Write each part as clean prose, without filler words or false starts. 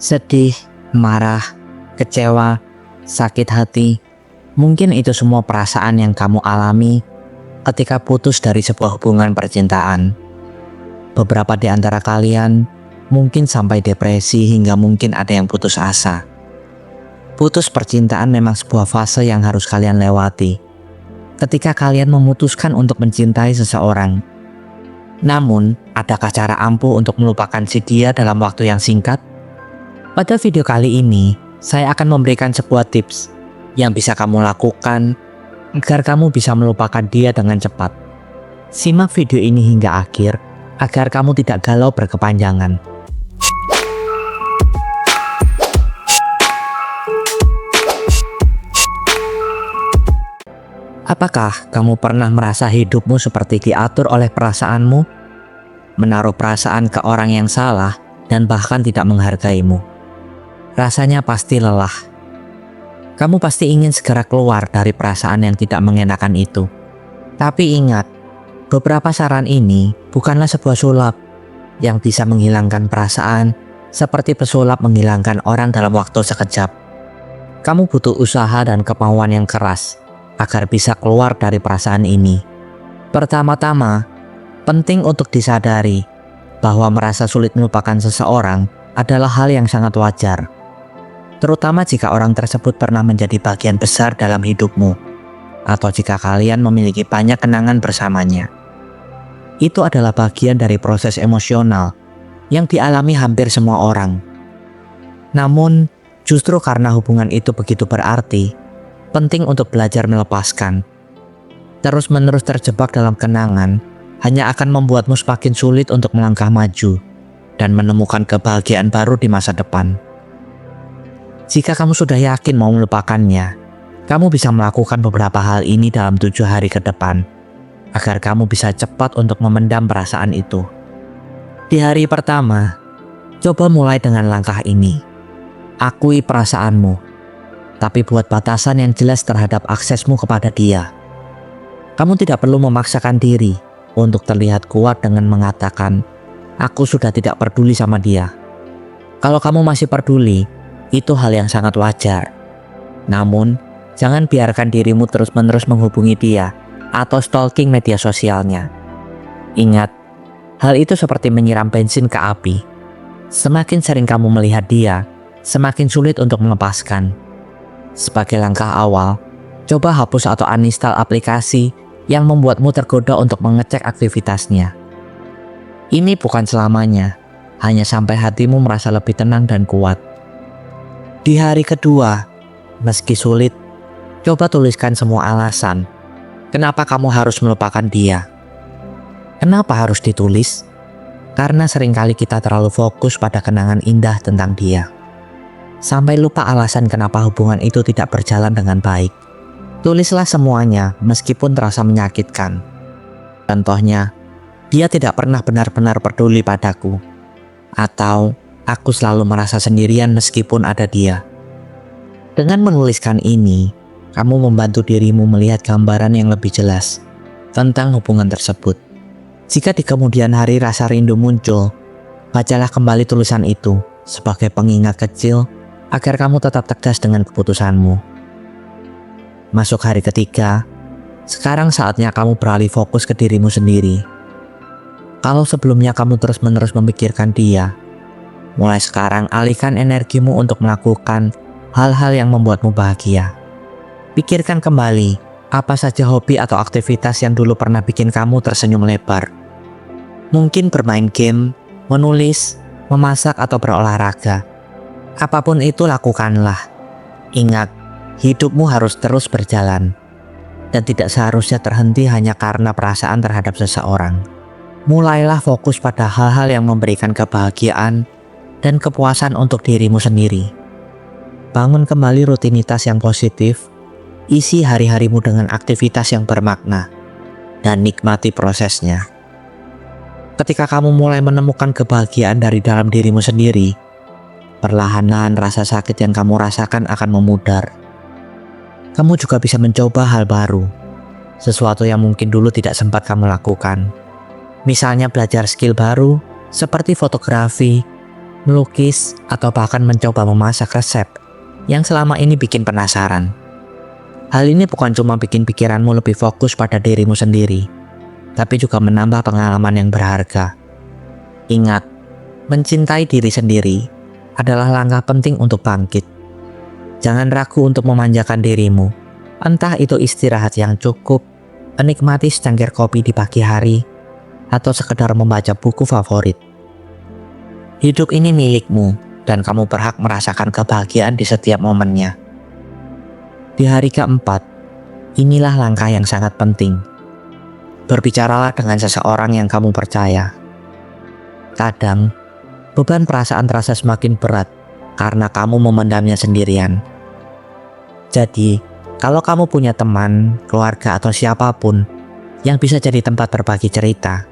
Sedih, marah, kecewa, sakit hati, mungkin itu semua perasaan yang kamu alami ketika putus dari sebuah hubungan percintaan. Beberapa di antara kalian mungkin sampai depresi hingga mungkin ada yang putus asa. Putus percintaan memang sebuah fase yang harus kalian lewati ketika kalian memutuskan untuk mencintai seseorang. Namun, adakah cara ampuh untuk melupakan si dia dalam waktu yang singkat? Pada video kali ini, saya akan memberikan sebuah tips yang bisa kamu lakukan agar kamu bisa melupakan dia dengan cepat. Simak video ini hingga akhir agar kamu tidak galau berkepanjangan. Apakah kamu pernah merasa hidupmu seperti diatur oleh perasaanmu? Menaruh perasaan ke orang yang salah dan bahkan tidak menghargaimu. Rasanya pasti lelah. Kamu pasti ingin segera keluar dari perasaan yang tidak mengenakan itu. Tapi ingat, beberapa saran ini bukanlah sebuah sulap yang bisa menghilangkan perasaan seperti pesulap menghilangkan orang dalam waktu sekejap. Kamu butuh usaha dan kemauan yang keras agar bisa keluar dari perasaan ini. Pertama-tama, penting untuk disadari bahwa merasa sulit melupakan seseorang adalah hal yang sangat wajar. Terutama jika orang tersebut pernah menjadi bagian besar dalam hidupmu, atau jika kalian memiliki banyak kenangan bersamanya. Itu adalah bagian dari proses emosional yang dialami hampir semua orang. Namun, justru karena hubungan itu begitu berarti, penting untuk belajar melepaskan. Terus-menerus terjebak dalam kenangan hanya akan membuatmu semakin sulit untuk melangkah maju dan menemukan kebahagiaan baru di masa depan. Jika kamu sudah yakin mau melupakannya, kamu bisa melakukan beberapa hal ini dalam 7 hari ke depan, agar kamu bisa cepat untuk memendam perasaan itu. Di hari pertama, coba mulai dengan langkah ini. Akui perasaanmu, tapi buat batasan yang jelas terhadap aksesmu kepada dia. Kamu tidak perlu memaksakan diri untuk terlihat kuat dengan mengatakan, "Aku sudah tidak peduli sama dia." Kalau kamu masih peduli, itu hal yang sangat wajar. Namun, jangan biarkan dirimu terus-menerus menghubungi dia atau stalking media sosialnya. Ingat, hal itu seperti menyiram bensin ke api. Semakin sering kamu melihat dia, semakin sulit untuk melepaskan. Sebagai langkah awal, coba hapus atau uninstall aplikasi yang membuatmu tergoda untuk mengecek aktivitasnya. Ini bukan selamanya, hanya sampai hatimu merasa lebih tenang dan kuat. Di hari kedua, meski sulit, coba tuliskan semua alasan kenapa kamu harus melupakan dia. Kenapa harus ditulis? Karena seringkali kita terlalu fokus pada kenangan indah tentang dia, sampai lupa alasan kenapa hubungan itu tidak berjalan dengan baik. Tulislah semuanya meskipun terasa menyakitkan. Contohnya, dia tidak pernah benar-benar peduli padaku. Atau, aku selalu merasa sendirian meskipun ada dia. Dengan menuliskan ini, kamu membantu dirimu melihat gambaran yang lebih jelas tentang hubungan tersebut. Jika di kemudian hari rasa rindu muncul, bacalah kembali tulisan itu sebagai pengingat kecil agar kamu tetap tegas dengan keputusanmu. Masuk hari ketiga, sekarang saatnya kamu beralih fokus ke dirimu sendiri. Kalau sebelumnya kamu terus-menerus memikirkan dia, mulai sekarang alihkan energimu untuk melakukan hal-hal yang membuatmu bahagia. Pikirkan kembali apa saja hobi atau aktivitas yang dulu pernah bikin kamu tersenyum lebar. Mungkin bermain game, menulis, memasak atau berolahraga. Apapun itu lakukanlah. Ingat, hidupmu harus terus berjalan dan tidak seharusnya terhenti hanya karena perasaan terhadap seseorang. Mulailah fokus pada hal-hal yang memberikan kebahagiaan dan kepuasan untuk dirimu sendiri. Bangun kembali rutinitas yang positif, isi hari-harimu dengan aktivitas yang bermakna, dan nikmati prosesnya. Ketika kamu mulai menemukan kebahagiaan dari dalam dirimu sendiri, perlahan-lahan rasa sakit yang kamu rasakan akan memudar. Kamu juga bisa mencoba hal baru, sesuatu yang mungkin dulu tidak sempat kamu lakukan. Misalnya belajar skill baru, seperti fotografi, melukis, atau bahkan mencoba memasak resep yang selama ini bikin penasaran. Hal ini bukan cuma bikin pikiranmu lebih fokus pada dirimu sendiri, tapi juga menambah pengalaman yang berharga. Ingat, mencintai diri sendiri adalah langkah penting untuk bangkit. Jangan ragu untuk memanjakan dirimu, entah itu istirahat yang cukup, menikmati secangkir kopi di pagi hari, atau sekedar membaca buku favorit. Hidup ini milikmu, dan kamu berhak merasakan kebahagiaan di setiap momennya. Di hari keempat, inilah langkah yang sangat penting. Berbicaralah dengan seseorang yang kamu percaya. Kadang, beban perasaan terasa semakin berat karena kamu memendamnya sendirian. Jadi, kalau kamu punya teman, keluarga, atau siapapun yang bisa jadi tempat berbagi cerita,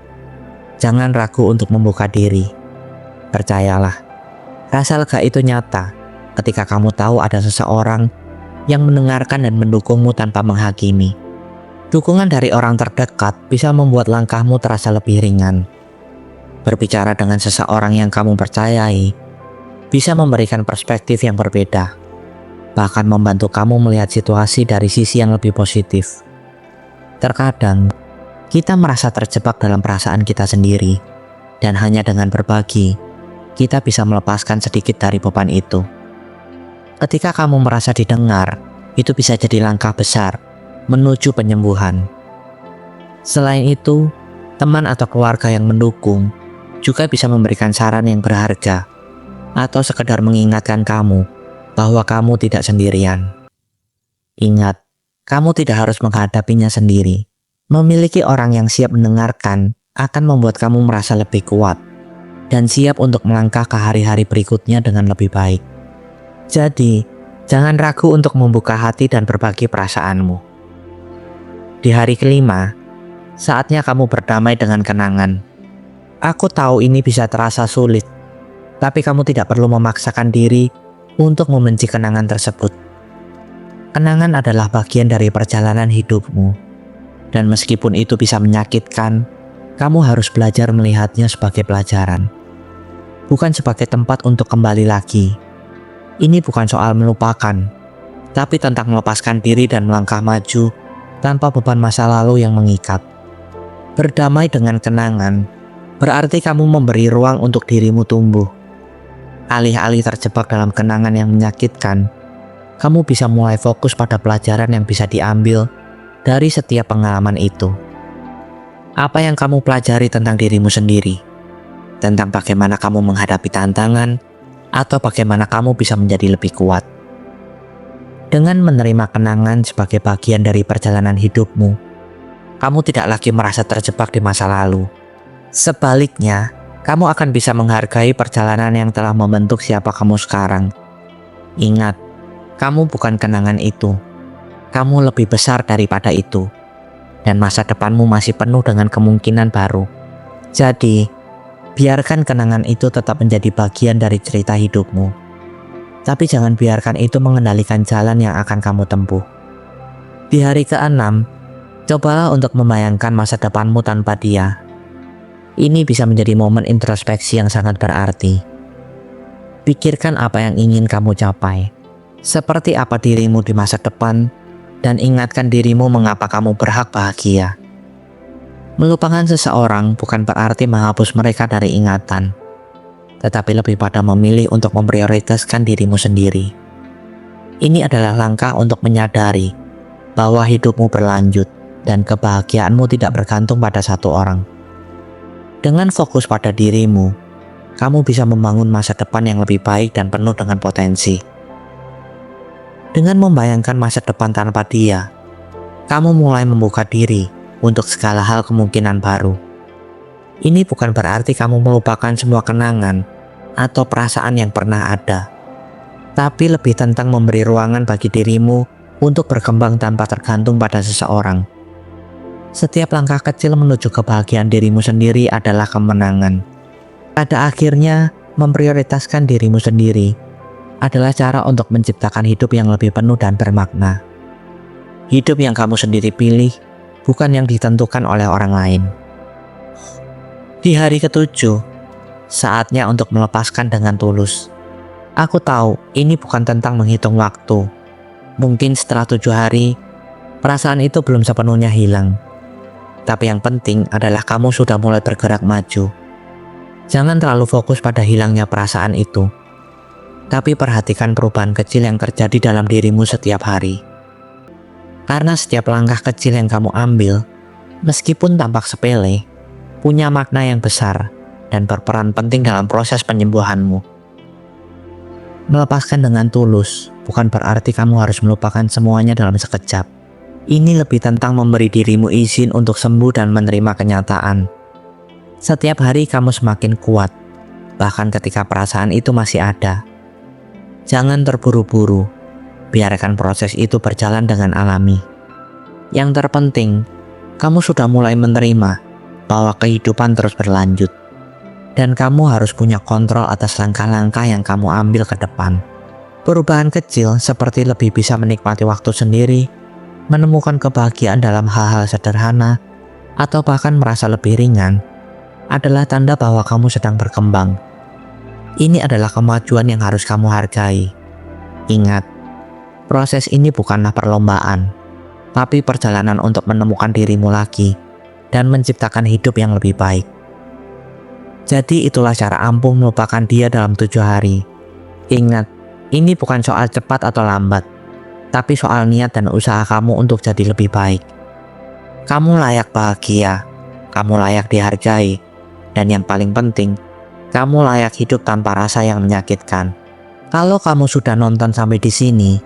jangan ragu untuk membuka diri. Percayalah, rasa lega itu nyata ketika kamu tahu ada seseorang yang mendengarkan dan mendukungmu tanpa menghakimi. Dukungan dari orang terdekat bisa membuat langkahmu terasa lebih ringan. Berbicara dengan seseorang yang kamu percayai bisa memberikan perspektif yang berbeda, bahkan membantu kamu melihat situasi dari sisi yang lebih positif. Terkadang, kita merasa terjebak dalam perasaan kita sendiri, dan hanya dengan berbagi, kita bisa melepaskan sedikit dari beban itu. Ketika kamu merasa didengar, itu bisa jadi langkah besar menuju penyembuhan. Selain itu, teman atau keluarga yang mendukung juga bisa memberikan saran yang berharga atau sekedar mengingatkan kamu bahwa kamu tidak sendirian. Ingat, kamu tidak harus menghadapinya sendiri. Memiliki orang yang siap mendengarkan akan membuat kamu merasa lebih kuat dan siap untuk melangkah ke hari-hari berikutnya dengan lebih baik. Jadi, jangan ragu untuk membuka hati dan berbagi perasaanmu. Di hari kelima, saatnya kamu berdamai dengan kenangan. Aku tahu ini bisa terasa sulit, tapi kamu tidak perlu memaksakan diri untuk membenci kenangan tersebut. Kenangan adalah bagian dari perjalanan hidupmu, dan meskipun itu bisa menyakitkan, kamu harus belajar melihatnya sebagai pelajaran, bukan sebagai tempat untuk kembali lagi. Ini bukan soal melupakan, tapi tentang melepaskan diri dan melangkah maju tanpa beban masa lalu yang mengikat. Berdamai dengan kenangan berarti kamu memberi ruang untuk dirimu tumbuh. Alih-alih terjebak dalam kenangan yang menyakitkan, kamu bisa mulai fokus pada pelajaran yang bisa diambil dari setiap pengalaman itu. Apa yang kamu pelajari tentang dirimu sendiri? Tentang bagaimana kamu menghadapi tantangan, atau bagaimana kamu bisa menjadi lebih kuat? Dengan menerima kenangan sebagai bagian dari perjalanan hidupmu, kamu tidak lagi merasa terjebak di masa lalu. Sebaliknya, kamu akan bisa menghargai perjalanan yang telah membentuk siapa kamu sekarang. Ingat, kamu bukan kenangan itu. Kamu lebih besar daripada itu. Dan masa depanmu masih penuh dengan kemungkinan baru. Jadi, biarkan kenangan itu tetap menjadi bagian dari cerita hidupmu. Tapi jangan biarkan itu mengendalikan jalan yang akan kamu tempuh. Di hari ke-6, cobalah untuk membayangkan masa depanmu tanpa dia. Ini bisa menjadi momen introspeksi yang sangat berarti. Pikirkan apa yang ingin kamu capai, seperti apa dirimu di masa depan, dan ingatkan dirimu mengapa kamu berhak bahagia. Melupakan seseorang bukan berarti menghapus mereka dari ingatan, tetapi lebih pada memilih untuk memprioritaskan dirimu sendiri. Ini adalah langkah untuk menyadari bahwa hidupmu berlanjut dan kebahagiaanmu tidak bergantung pada satu orang. Dengan fokus pada dirimu, kamu bisa membangun masa depan yang lebih baik dan penuh dengan potensi. Dengan membayangkan masa depan tanpa dia, kamu mulai membuka diri untuk segala hal kemungkinan baru. Ini bukan berarti kamu melupakan semua kenangan atau perasaan yang pernah ada, tapi lebih tentang memberi ruangan bagi dirimu untuk berkembang tanpa tergantung pada seseorang. Setiap langkah kecil menuju kebahagiaan dirimu sendiri adalah kemenangan. Pada akhirnya, memprioritaskan dirimu sendiri adalah cara untuk menciptakan hidup yang lebih penuh dan bermakna. Hidup yang kamu sendiri pilih, bukan yang ditentukan oleh orang lain. Di hari ke-7, Saatnya untuk melepaskan dengan tulus. Aku tahu ini bukan tentang menghitung waktu. Mungkin setelah 7 hari, perasaan itu belum sepenuhnya hilang. Tapi yang penting adalah kamu sudah mulai bergerak maju. Jangan terlalu fokus pada hilangnya perasaan itu. Tapi perhatikan perubahan kecil yang terjadi dalam dirimu setiap hari. Karena setiap langkah kecil yang kamu ambil, meskipun tampak sepele, punya makna yang besar dan berperan penting dalam proses penyembuhanmu. Melepaskan dengan tulus bukan berarti kamu harus melupakan semuanya dalam sekejap. Ini lebih tentang memberi dirimu izin untuk sembuh dan menerima kenyataan. Setiap hari kamu semakin kuat, bahkan ketika perasaan itu masih ada. Jangan terburu-buru, biarkan proses itu berjalan dengan alami. Yang terpenting, kamu sudah mulai menerima bahwa kehidupan terus berlanjut. Dan kamu harus punya kontrol atas langkah-langkah yang kamu ambil ke depan. Perubahan kecil seperti lebih bisa menikmati waktu sendiri, menemukan kebahagiaan dalam hal-hal sederhana, atau bahkan merasa lebih ringan, adalah tanda bahwa kamu sedang berkembang. Ini adalah kemajuan yang harus kamu hargai. Ingat, proses ini bukanlah perlombaan, tapi perjalanan untuk menemukan dirimu lagi dan menciptakan hidup yang lebih baik. Jadi itulah cara ampuh melupakan dia dalam 7 hari. Ingat, ini bukan soal cepat atau lambat, tapi soal niat dan usaha kamu untuk jadi lebih baik. Kamu layak bahagia, kamu layak dihargai, dan yang paling penting, kamu layak hidup tanpa rasa yang menyakitkan. Kalau kamu sudah nonton sampai di sini,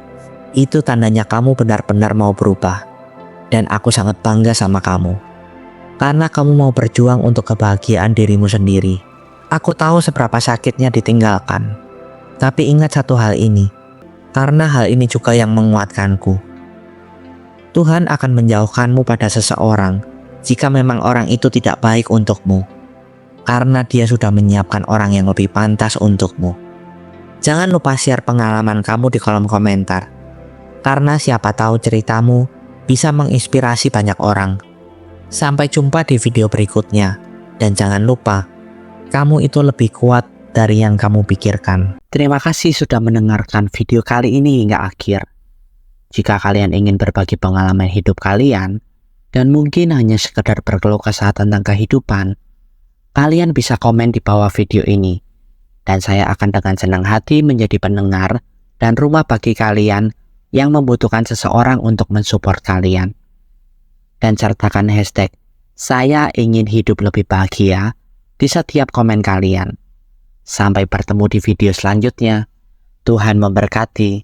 itu tandanya kamu benar-benar mau berubah. Dan aku sangat bangga sama kamu. Karena kamu mau berjuang untuk kebahagiaan dirimu sendiri. Aku tahu seberapa sakitnya ditinggalkan. Tapi ingat satu hal ini, karena hal ini juga yang menguatkanku. Tuhan akan menjauhkanmu pada seseorang jika memang orang itu tidak baik untukmu. Karena dia sudah menyiapkan orang yang lebih pantas untukmu. Jangan lupa share pengalaman kamu di kolom komentar. Karena siapa tahu ceritamu bisa menginspirasi banyak orang. Sampai jumpa di video berikutnya. Dan jangan lupa, kamu itu lebih kuat dari yang kamu pikirkan. Terima kasih sudah mendengarkan video kali ini hingga akhir. Jika kalian ingin berbagi pengalaman hidup kalian, dan mungkin hanya sekedar berkeluh kesah tentang kehidupan, kalian bisa komen di bawah video ini. Dan saya akan dengan senang hati menjadi pendengar dan rumah bagi kalian yang membutuhkan seseorang untuk mensupport kalian. Dan sertakan hashtag "Saya ingin hidup lebih bahagia" di setiap komen kalian. Sampai bertemu di video selanjutnya. Tuhan memberkati.